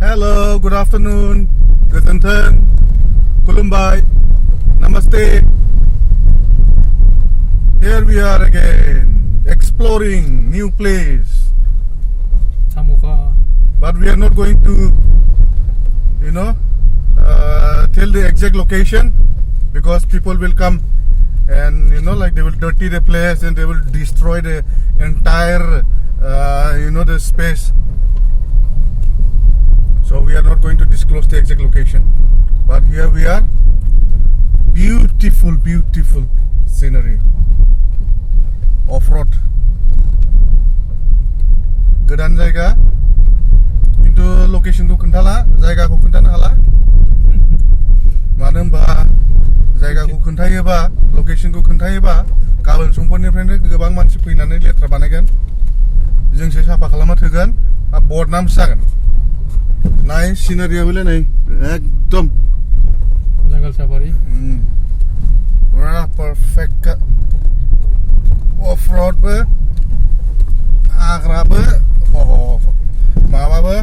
Hello, good afternoon, Goedenton, Kulumbai, Namaste. Here we are again, exploring new place. Samuka. But we are not going to, tell the exact location because people will come and they will dirty the place and they will destroy the entire the space. So we are not going to disclose the exact location, but here we are. Beautiful scenery. Offroad. Godan जायगा किन्तु लोकेशनखौ खोन्थाला जायगाखौ खोन्थानो हाला मानो होनबा जायगाखौ खोन्थायोबा लोकेशनखौ खोन्थायोबा गाबोन समफोरनिफ्रायनो गोबां मानसि फैनानै लेथ्रा बानायगोन जोंसो साफा खालामना थोगोन बदनामसो जागोन नाय सिनारियाबोलाय नै एकदम Jungle safari. Wah perfect offroad बो हाग्राबो माबाबो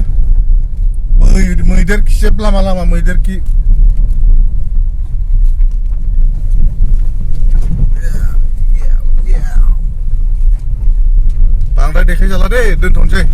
मैदेर खिसोब लामा मैदेर खि बांद्राय देखाय जाला दे दोनथ'नोसै